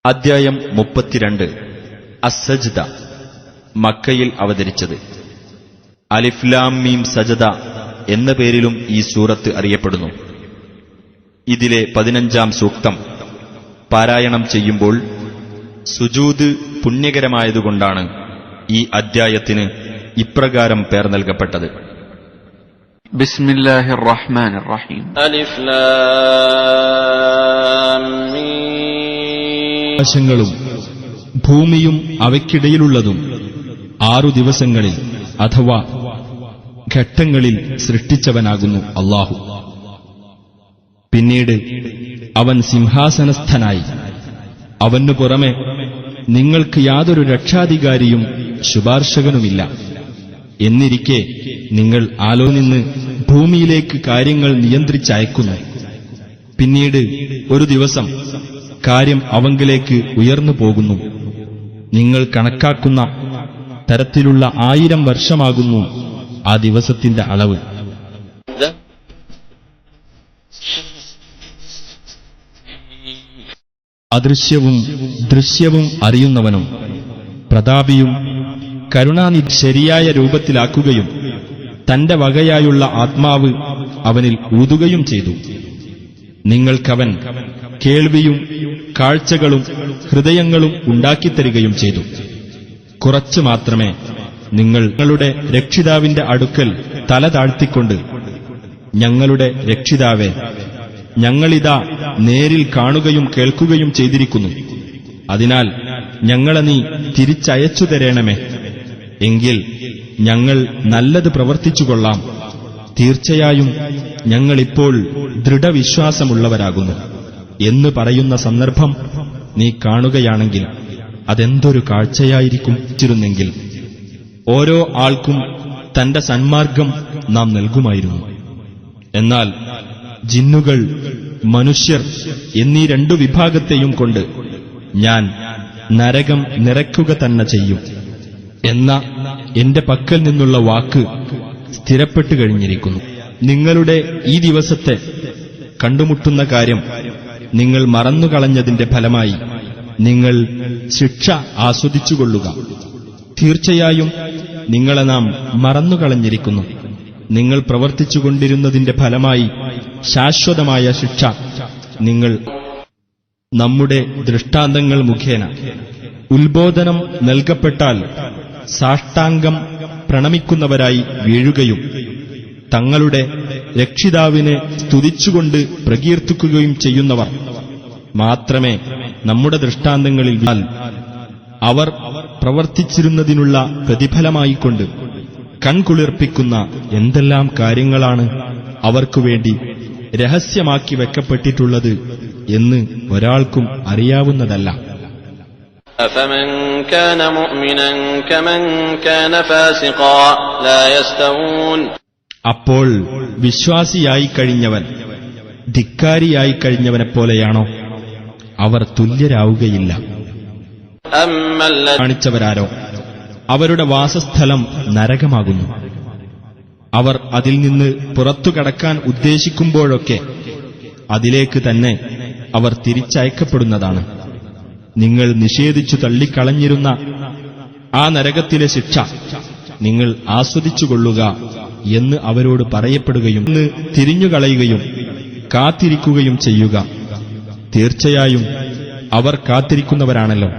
അദ്ധ്യായം 32 അസ്സജ്ദ മക്കയിൽ അവതരിച്ചത്. അലിഫ് ലാം മീം സജദ എന്ന പേരിലും ഈ സൂറത്ത് അറിയപ്പെടുന്നു. ഇതിലെ 15-ാം സൂക്തം പാരായണം ചെയ്യുമ്പോൾ സുജൂദ് പുണ്യകരമായതുകൊണ്ടാണ് ഈ അദ്ധ്യായത്തിന് ഇപ്രകാരം പേർ നൽകപ്പെട്ടത്. ബിസ്മില്ലാഹിർ റഹ്മാനിർ റഹീം. അലിഫ് ലാം മീം. ആകാശങ്ങളും ഭൂമിയും അവയ്ക്കിടയിലുള്ളതും 6 ദിവസങ്ങളിൽ അഥവാ ഘട്ടങ്ങളിൽ സൃഷ്ടിച്ചവനാകുന്നു അല്ലാഹു. പിന്നീട് അവൻ സിംഹാസനസ്ഥനായി. അവനു പുറമെ നിങ്ങൾക്ക് യാതൊരു രക്ഷാധികാരിയും ശുപാർശകനുമില്ല. എന്നിരിക്കെ നിങ്ങൾ ആലോചിച്ച് ഭൂമിയിലേക്ക് കാര്യങ്ങൾ നിയന്ത്രിച്ചയക്കുന്നു. പിന്നീട് ഒരു ദിവസം കാര്യം അവങ്കിലേക്ക് ഉയർന്നു പോകുന്നു. നിങ്ങൾ കണക്കാക്കുന്ന തരത്തിലുള്ള 1000 വർഷമാകുന്നു ആ ദിവസത്തിന്റെ അളവ്. അദൃശ്യവും ദൃശ്യവും അറിയുന്നവനും പ്രതാപിയും കരുണാനിധി ശരിയായ രൂപത്തിലാക്കുകയും തന്റെ വകയായുള്ള ആത്മാവ് അവനിൽ ഊതുകയും ചെയ്തു. നിങ്ങൾക്കവൻ കേൾവിയും കാഴ്ചകളും ഹൃദയങ്ങളും ഉണ്ടാക്കിത്തരികയും ചെയ്തു. കുറച്ചു മാത്രമേ നിങ്ങളുടെ രക്ഷിതാവിന്റെ അടുക്കൽ തല താഴ്ത്തിക്കൊണ്ട് ഞങ്ങളുടെ രക്ഷിതാവേ, ഞങ്ങളിതാ നേരിൽ കാണുകയും കേൾക്കുകയും ചെയ്തിരിക്കുന്നു. അതിനാൽ ഞങ്ങളെ നീ തിരിച്ചയച്ചു തരേണമേ. എങ്കിൽ ഞങ്ങൾ നല്ലത് പ്രവർത്തിച്ചുകൊള്ളാം. തീർച്ചയായും ഞങ്ങളിപ്പോൾ ദൃഢവിശ്വാസമുള്ളവരാകുന്നു എന്ന് പറയുന്ന സന്ദർഭം നീ കാണുകയാണെങ്കിൽ അതെന്തൊരു കാഴ്ചയായിരിക്കും. ഓരോ ആൾക്കും തന്റെ സന്മാർഗം നാം നൽകുമായിരുന്നു. എന്നാൽ ജിന്നുകൾ, മനുഷ്യർ എന്നീ 2 വിഭാഗത്തെയും കൊണ്ട് ഞാൻ നരകം നിറയ്ക്കുക തന്നെ ചെയ്യും എന്ന എന്റെ പക്കൽ നിന്നുള്ള വാക്ക് സ്ഥിരപ്പെട്ടു കഴിഞ്ഞിരിക്കുന്നു. നിങ്ങളുടെ ഈ ദിവസത്തെ കണ്ടുമുട്ടുന്ന കാര്യം നിങ്ങൾ മറന്നുകളഞ്ഞതിന്റെ ഫലമായി നിങ്ങൾ ശിക്ഷ ആസ്വദിച്ചുകൊള്ളുക. തീർച്ചയായും നിങ്ങളെ നാം മറന്നുകളഞ്ഞിരിക്കുന്നു. നിങ്ങൾ പ്രവർത്തിച്ചുകൊണ്ടിരുന്നതിന്റെ ഫലമായി ശാശ്വതമായ ശിക്ഷ നിങ്ങൾ നമ്മുടെ ദൃഷ്ടാന്തങ്ങൾ മുഖേന ഉത്ബോധനം നൽകപ്പെട്ടാൽ സാഷ്ടാംഗം പ്രണമിക്കുന്നവരായി വീഴുകയും തങ്ങളുടെ രക്ഷിതാവിനെ സ്തുതിച്ചുകൊണ്ട് പ്രകീർത്തിക്കുകയും ചെയ്യുന്നവർ മാത്രമേ നമ്മുടെ ദൃഷ്ടാന്തങ്ങളിൽ വീഴാൻ അവർ പ്രവർത്തിച്ചിരുന്നതിനുള്ള പ്രതിഫലമായിക്കൊണ്ട് കൺകുളിർപ്പിക്കുന്ന എന്തെല്ലാം കാര്യങ്ങളാണ് അവർക്കുവേണ്ടി രഹസ്യമാക്കി വെക്കപ്പെട്ടിട്ടുള്ളത് എന്ന് ഒരാൾക്കും അറിയാവുന്നതല്ല. أفمن كان مؤمنا كمن كان فاسقا لا يستوون. അപ്പോൾ വിശ്വാസിയായി കഴിഞ്ഞവൻ ധിക്കാരിയായി കഴിഞ്ഞവനെപ്പോലെയാണോ? അവർ തുല്യരാവുകയില്ല. കാണിച്ചവരാരോ അവരുടെ വാസസ്ഥലം നരകമാകുന്നു. അവർ അതിൽ നിന്ന് പുറത്തു കടക്കാൻ ഉദ്ദേശിക്കുമ്പോഴൊക്കെ അതിലേക്ക് തന്നെ അവർ തിരിച്ചയക്കപ്പെടുന്നതാണ്. നിങ്ങൾ നിഷേധിച്ചു തള്ളിക്കളഞ്ഞിരുന്ന ആ നരകത്തിലെ ശിക്ഷ നിങ്ങൾ ആസ്വദിച്ചുകൊള്ളുക എന്ന് അവരോട് പറയപ്പെടുകയും തിരിഞ്ഞുകളയുകയും കാത്തിരിക്കുകയും ചെയ്യുക. തീർച്ചയായും അവർ കാത്തിരിക്കുന്നവരാണല്ലോ.